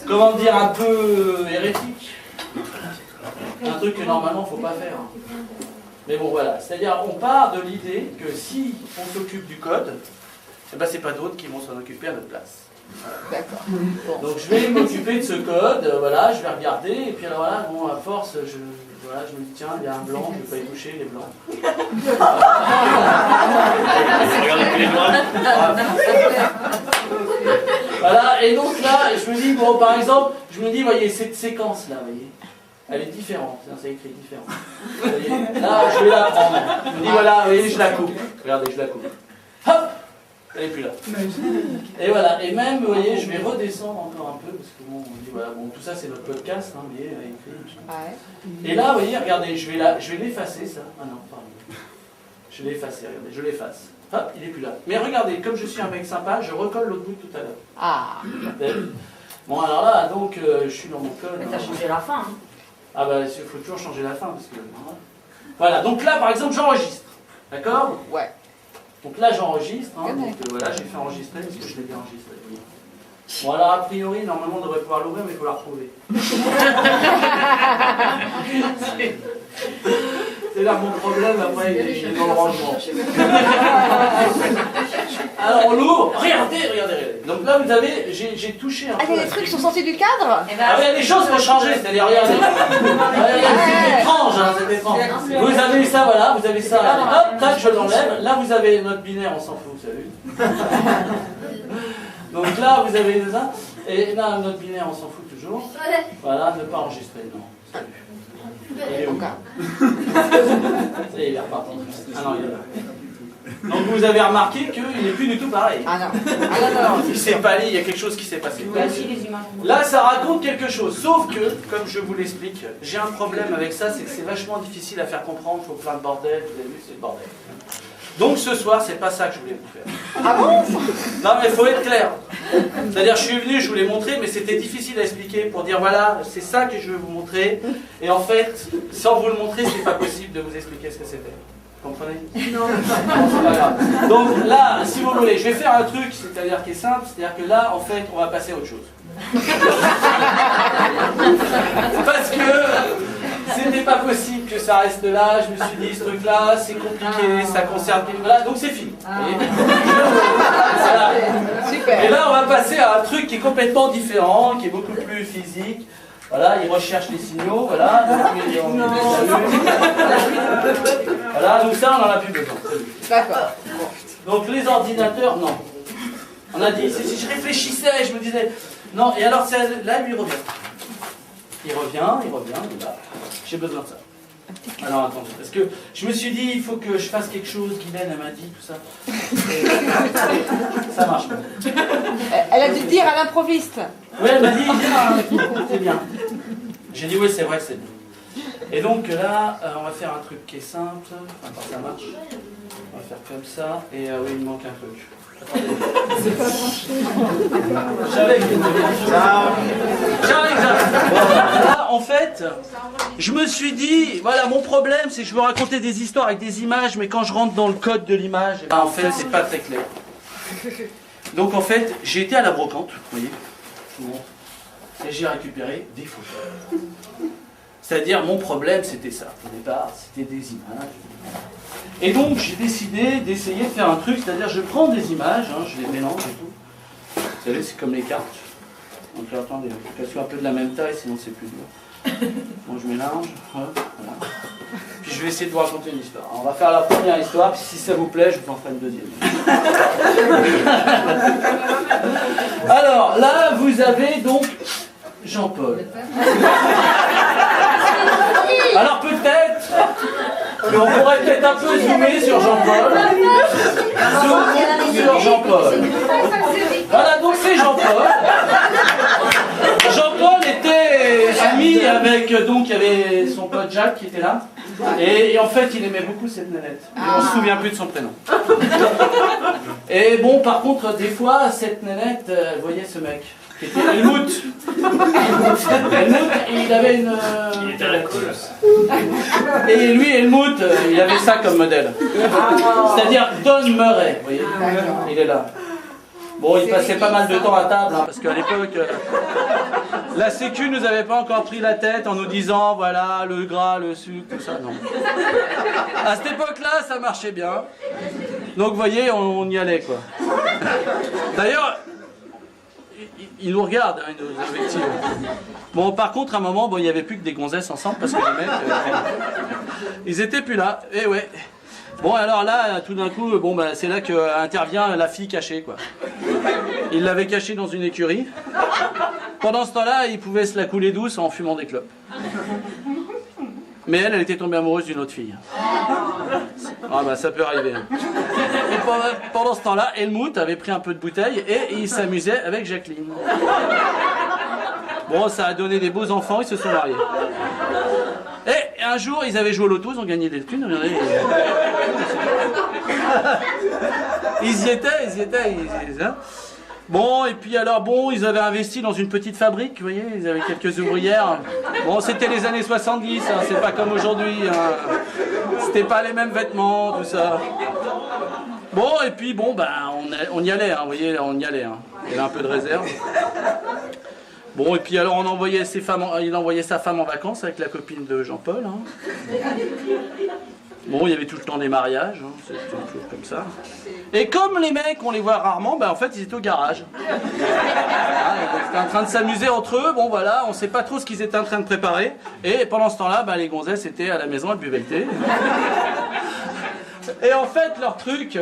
comment dire, un peu hérétique. Un truc que normalement il ne faut pas faire. Mais bon voilà, c'est-à-dire on part de l'idée que si on s'occupe du code, eh ben, c'est pas d'autres qui vont s'en occuper à notre place. Voilà. D'accord. Bon. Donc je vais m'occuper de ce code, voilà, je vais regarder, et puis alors voilà, bon, à force, voilà, je me dis tiens, il y a un blanc, je ne vais pas y toucher, les blancs. Voilà, et donc là, je me dis, bon, par exemple, je me dis, voyez, cette séquence-là, voyez, elle est différente, c'est écrit différent. Vous voyez, là, je vais la prendre. Je me dis, voilà, vous voyez, je la coupe. Regardez, je la coupe. Hop, elle n'est plus là. Et voilà, et même, vous voyez, je vais redescendre encore un peu, parce que bon, on dit, voilà, bon, tout ça, c'est notre podcast, hein, vous voyez, écrit. Et là, vous voyez, regardez, je vais l'effacer, ça. Ah non, pardon. Je vais l'effacer, regardez, je l'efface. Hop, il n'est plus là. Mais regardez, comme je suis un mec sympa, je recolle l'autre bout tout à l'heure. Ah. Bon, alors là, donc, je suis dans mon code. Mais t'as changé la fin. Hein. Ah bah, il faut toujours changer la fin, parce que... Voilà, donc là, par exemple, j'enregistre. D'accord? Ouais. Donc là, j'enregistre. Hein, donc voilà, j'ai fait enregistrer, parce que je l'ai bien enregistré. Bon, alors, a priori, normalement, on devrait pouvoir l'ouvrir, mais il faut la retrouver. C'est là mon problème, après, il est dans le rangement. Alors, on l'ouvre. Regardez. Donc là, vous avez, j'ai touché un peu. Ah, il y a des trucs qui sont sortis du cadre? Ah oui, il y a des choses qui ont changé, c'est-à-dire, regardez. C'est étrange, hein, c'est étrange. Vous avez ça, voilà, vous avez ça. Hop, tac, je l'enlève. Là, vous avez notre binaire, on s'en fout, vous savez. Donc là, vous avez ça. Et là, notre binaire, on s'en fout toujours. Voilà, ne pas enregistrer, non. Il est où? Ça y est, il est reparti. Ah non, il est là. Donc vous avez remarqué qu'il n'est plus du tout pareil. Ah non. Il s'est pas lié, il y a quelque chose qui s'est passé. Là, ça raconte quelque chose. Sauf que, comme je vous l'explique, j'ai un problème avec ça, c'est que c'est vachement difficile à faire comprendre, il faut plein de bordel, vous avez vu, c'est le bordel. Donc ce soir, c'est pas ça que je voulais vous faire. Ah bon? Non mais il faut être clair. C'est-à-dire je suis venu, je vous l'ai montré, mais c'était difficile à expliquer pour dire voilà, c'est ça que je veux vous montrer. Et en fait, sans vous le montrer, c'est pas possible de vous expliquer ce que c'était. Vous comprenez? Non. C'est pas grave. Donc là, si vous voulez, je vais faire un truc, c'est-à-dire qui est simple, c'est-à-dire que là, en fait, on va passer à autre chose. Parce que c'était pas possible que ça reste là, je me suis dit ce truc-là, c'est compliqué, ça concerne... Voilà, donc c'est fini. Voilà. Super. Et là, on va passer à un truc qui est complètement différent, qui est beaucoup plus physique. Voilà, il recherche les signaux, voilà. Voilà, donc ça, on n'en a plus besoin. D'accord. Donc les ordinateurs, non. On a dit, si je réfléchissais, je me disais... Non, et alors là, lui, il revient. Il revient, il va. J'ai besoin de ça. Alors attendez, parce que je me suis dit, il faut que je fasse quelque chose, Guylaine, elle m'a dit, tout ça. Ça marche pas. Elle a dû dire à l'improviste. Oui, elle m'a dit, c'est bien. J'ai dit, oui, c'est vrai, c'est bien. Et donc là, on va faire un truc qui est simple. Attends, ça marche. On va faire comme ça. Et oui, il me manque un truc. C'est pas branché. J'avais là, en fait, je me suis dit, voilà, mon problème, c'est que je veux raconter des histoires avec des images, mais quand je rentre dans le code de l'image, en fait, c'est pas très clair. Donc, en fait, j'ai été à la brocante, vous voyez, je vous montre, et j'ai récupéré des photos. C'est-à-dire, mon problème, c'était ça. Au départ, c'était des images. Et donc, j'ai décidé d'essayer de faire un truc, c'est-à-dire, je prends des images, hein, je les mélange et tout. Vous savez, c'est comme les cartes. Donc, attendez, il faut qu'elles soient un peu de la même taille, sinon c'est plus dur. Bon, je mélange, voilà. Puis je vais essayer de vous raconter une histoire. On va faire la première histoire, puis si ça vous plaît, je vous en ferai une deuxième. Alors, là, vous avez donc Jean-Paul. Alors peut-être qu'on pourrait peut-être un peu zoomer sur Jean-Paul. Zoom sur Jean-Paul. Voilà, donc c'est Jean-Paul. Jean-Paul était ami avec, donc il y avait son pote Jacques qui était là. Et en fait, il aimait beaucoup cette nénette. Mais on ne se souvient plus de son prénom. Et bon, par contre, des fois, cette nénette, vous voyez ce mec qui était Helmut. Helmut, il avait une... Il était à la colle. Et lui, Helmut, il avait ça comme modèle. C'est-à-dire Don Murray, vous voyez. Il est là. Bon, il passait pas mal de temps à table, hein, parce qu'à l'époque, la Sécu nous avait pas encore pris la tête en nous disant, voilà, le gras, le sucre, tout ça, non. À cette époque-là, ça marchait bien. Donc, vous voyez, on y allait, quoi. D'ailleurs, ils nous regardent, hein, ils nous invectivent. Bon, par contre, à un moment, bon, il n'y avait plus que des gonzesses ensemble, parce que les mecs, ils étaient plus là, et ouais. Bon, alors là, tout d'un coup, bon, bah, c'est là qu'intervient la fille cachée, quoi. Il l'avait cachée dans une écurie. Pendant ce temps-là, il pouvait se la couler douce en fumant des clopes. Mais elle était tombée amoureuse d'une autre fille. Ah bah ça peut arriver. Et pendant ce temps-là, Helmut avait pris un peu de bouteille et il s'amusait avec Jacqueline. Bon, ça a donné des beaux enfants, ils se sont mariés. Et un jour, ils avaient joué au loto, ils ont gagné des thunes. Regardez. Ils y étaient. Hein. Bon, et puis alors, bon, ils avaient investi dans une petite fabrique, vous voyez, ils avaient quelques ouvrières. Bon, c'était les années 70, hein, c'est pas comme aujourd'hui. Hein. C'était pas les mêmes vêtements, tout ça. Bon, et puis, bon, ben, on y allait, hein, vous voyez, on y allait. Hein. Il y avait un peu de réserve. Bon, et puis alors, il envoyait sa femme en vacances avec la copine de Jean-Paul. Hein. Bon, il y avait tout le temps des mariages, hein, c'est toujours comme ça. Et comme les mecs, on les voit rarement, ben en fait, ils étaient au garage. Ah, ils étaient en train de s'amuser entre eux, bon voilà, on sait pas trop ce qu'ils étaient en train de préparer. Et pendant ce temps-là, ben, les gonzesses étaient à la maison, elles buvaient le thé. Et en fait, leur truc,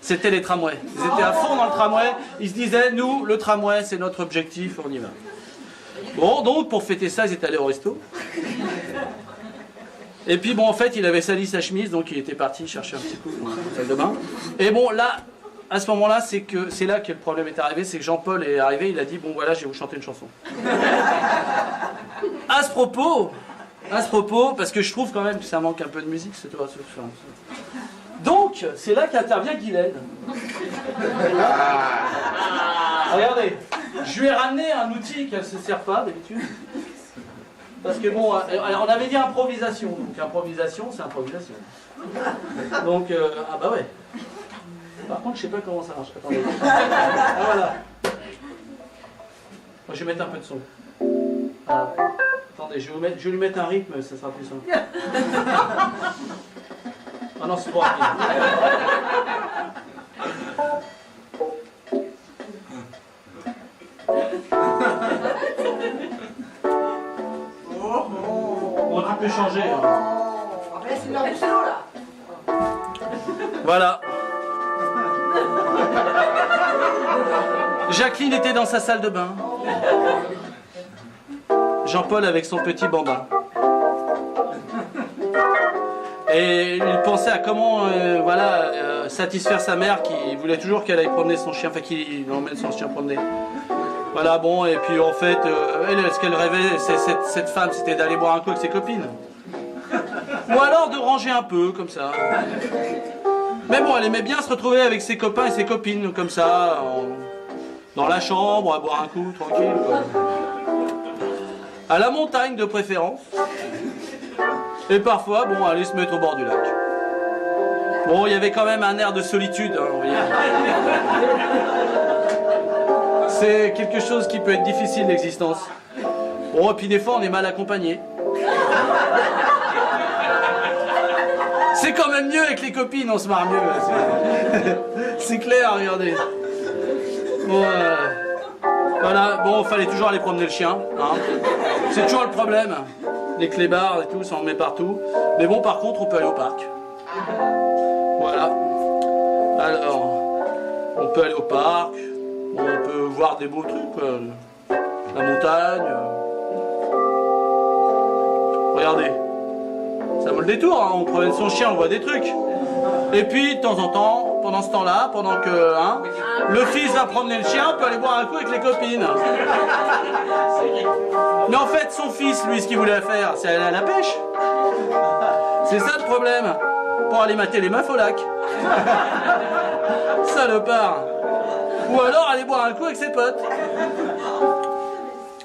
c'était les tramways. Ils étaient à fond dans le tramway, ils se disaient, nous, le tramway, c'est notre objectif, on y va. Bon, donc, pour fêter ça, ils étaient allés au resto. Et puis bon, en fait, il avait sali sa chemise, donc il était parti chercher un petit coup dans la salle de bain. Et bon, là, à ce moment-là, c'est là que le problème est arrivé, c'est que Jean-Paul est arrivé, il a dit, bon voilà, je vais vous chanter une chanson. À ce propos, parce que je trouve quand même que ça manque un peu de musique, c'est toi. Donc, c'est là qu'intervient Guylaine. Regardez, je lui ai ramené un outil qu'elle ne se sert pas d'habitude. Parce que bon, on avait dit improvisation, donc improvisation, c'est improvisation. Donc, ah bah ouais. Par contre, je sais pas comment ça marche. Attendez. Ah voilà. Moi, je vais mettre un peu de son. Ah. Attendez, je vais lui mettre un rythme, ça sera plus simple. Ah non, c'est pas rapide. Bon, tu peux changer. Hein. Après, c'est l'heure du solo, là. Voilà. Jacqueline était dans sa salle de bain. Jean-Paul avec son petit bambin. Et il pensait à comment satisfaire sa mère qui voulait toujours qu'elle aille promener son chien, enfin qu'il emmène son chien promener. Voilà, bon, et puis en fait, elle, ce qu'elle rêvait, cette femme, c'était d'aller boire un coup avec ses copines. Ou alors de ranger un peu, comme ça. Mais bon, elle aimait bien se retrouver avec ses copains et ses copines, comme ça, dans la chambre, à boire un coup, tranquille, quoi. À la montagne, de préférence. Et parfois, bon, aller se mettre au bord du lac. Bon, il y avait quand même un air de solitude, hein, vous voyez. C'est quelque chose qui peut être difficile, l'existence. Bon, et puis des fois, on est mal accompagné. C'est quand même mieux avec les copines, on se marre mieux. C'est clair, regardez. Bon, voilà, bon, fallait toujours aller promener le chien. Hein. C'est toujours le problème. Les clébards et tout, ça en met partout. Mais bon, par contre, on peut aller au parc. Voilà. Alors, on peut aller au parc. On peut voir des beaux trucs, quoi. La montagne. Regardez. Ça vaut le détour, hein. On promène son chien, on voit des trucs. Et puis, de temps en temps, pendant ce temps-là, pendant que le fils va promener le chien, on peut aller boire un coup avec les copines. Mais en fait, son fils, lui, ce qu'il voulait faire, c'est aller à la pêche. C'est ça le problème. Pour aller mater les meufs au lac. Salopard. Ou alors aller boire un coup avec ses potes.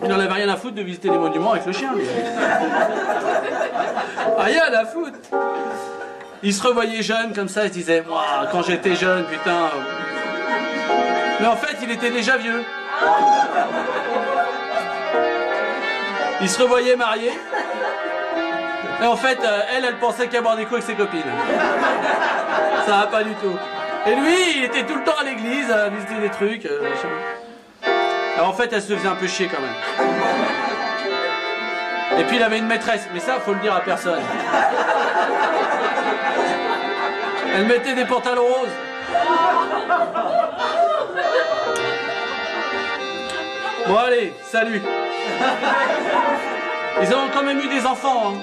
Il n'en avait rien à foutre de visiter les monuments avec le chien. Rien à foutre. Il se revoyait jeune comme ça, il se disait, moi, quand j'étais jeune, putain, Mais en fait, il était déjà vieux. Il se revoyait marié. Et en fait, elle pensait qu'à boire des coups avec ses copines. Ça va pas du tout. Et lui, il était tout le temps à l'église, à visiter des trucs. Alors en fait, elle se faisait un peu chier quand même. Et puis il avait une maîtresse, mais ça, faut le dire à personne. Elle mettait des pantalons roses. Bon allez, salut. Ils ont quand même eu des enfants. Hein.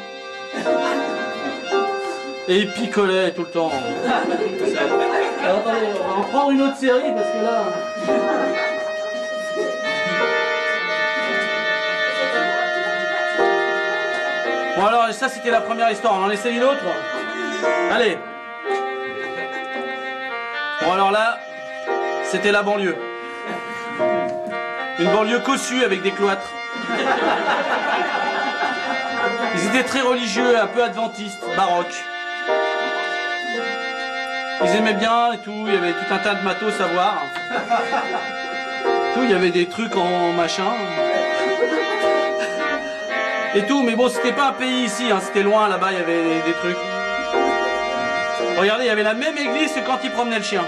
Et ils picolaient tout le temps. Alors attendez, on va en prendre une autre série parce que là... Bon alors ça c'était la première histoire, on en essaie une autre. Allez. Bon alors là, c'était la banlieue. Une banlieue cossue avec des cloîtres. Ils étaient très religieux, un peu adventistes, baroques. Ils aimaient bien et tout, il y avait tout un tas de matos à voir. Tout, il y avait des trucs en machin. Et tout, mais bon, c'était pas un pays ici, hein, c'était loin, là-bas, il y avait des trucs. Regardez, il y avait la même église que quand ils promenaient le chien.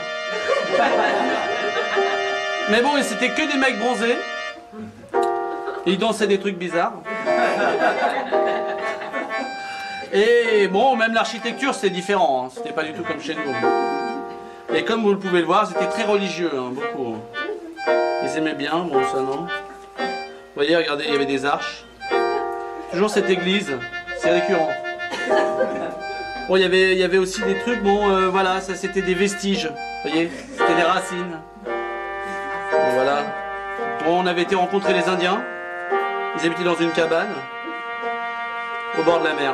Mais bon, c'était que des mecs bronzés. Et ils dansaient des trucs bizarres. Et bon, même l'architecture, c'est différent, hein, c'était pas du tout comme chez nous. Et comme vous le pouvez le voir, c'était très religieux, hein, beaucoup. Ils aimaient bien, bon, ça non. Vous voyez, regardez, il y avait des arches. Toujours cette église, c'est récurrent. Bon, il y avait aussi des trucs, bon, voilà, ça c'était des vestiges, vous voyez, c'était des racines. Bon, voilà. Bon, on avait été rencontrer les Indiens, ils habitaient dans une cabane, au bord de la mer.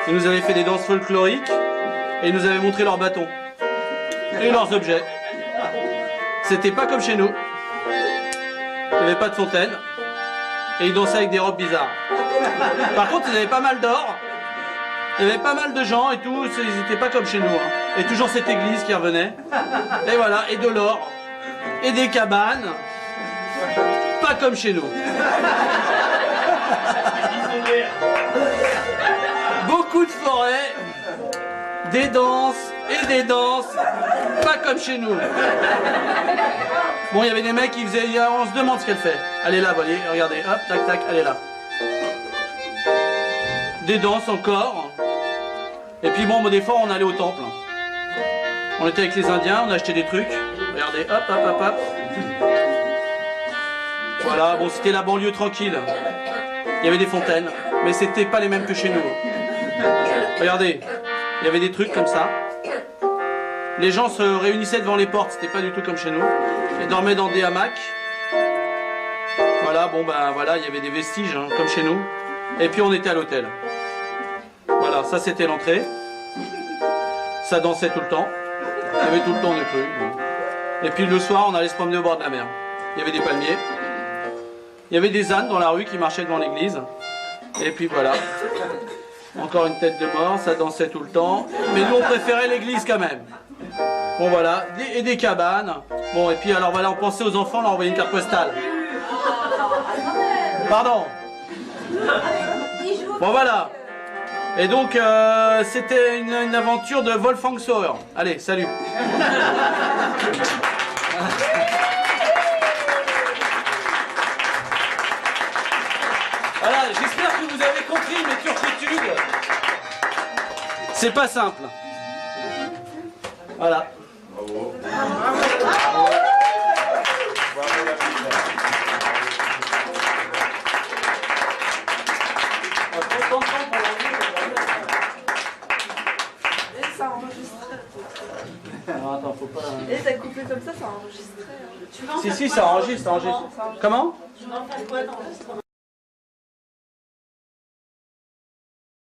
Ils nous avaient fait des danses folkloriques, et ils nous avaient montré leurs bâtons, et leurs objets. C'était pas comme chez nous, il n'y avait pas de fontaine. Et ils dansaient avec des robes bizarres. Par contre, ils avaient pas mal d'or. Il y avait pas mal de gens et tout. Ils n'étaient pas comme chez nous. Hein. Et toujours cette église qui revenait. Et voilà, et de l'or. Et des cabanes. Pas comme chez nous. Beaucoup de forêts. Des danses et des danses. Pas comme chez nous. Bon, il y avait des mecs qui faisaient... On se demande ce qu'elle fait. Elle est là, vous voyez, regardez. Hop, tac, tac, elle est là. Des danses encore. Et puis bon, des fois, on allait au temple. On était avec les Indiens, on achetait des trucs. Regardez, hop, hop, hop, hop. Voilà, bon, c'était la banlieue tranquille. Il y avait des fontaines, mais c'était pas les mêmes que chez nous. Regardez, il y avait des trucs comme ça. Les gens se réunissaient devant les portes, c'était pas du tout comme chez nous. Ils dormaient dans des hamacs. Voilà, bon ben voilà, il y avait des vestiges, hein, comme chez nous. Et puis on était à l'hôtel. Voilà, ça c'était l'entrée. Ça dansait tout le temps. Il y avait tout le temps des trucs. Et puis le soir, on allait se promener au bord de la mer. Il y avait des palmiers. Il y avait des ânes dans la rue qui marchaient devant l'église. Et puis voilà. Encore une tête de mort, ça dansait tout le temps. Mais nous on préférait l'église quand même. Bon voilà, et des cabanes. Bon et puis alors voilà, on pensait aux enfants, on leur envoyait une carte postale. Pardon. Bon voilà. Et donc c'était une aventure de Wolfgang Sauer. Allez, salut. Voilà, j'espère que vous avez compris mes turpitudes. C'est pas simple. Voilà. Bravo. Et ça enregistré. Non, attends, faut pas... Et t'as coupé comme ça enregistré. Si, ça enregistre, ça enregistre. Comment? Tu vas en faire quoi d'enregistrement?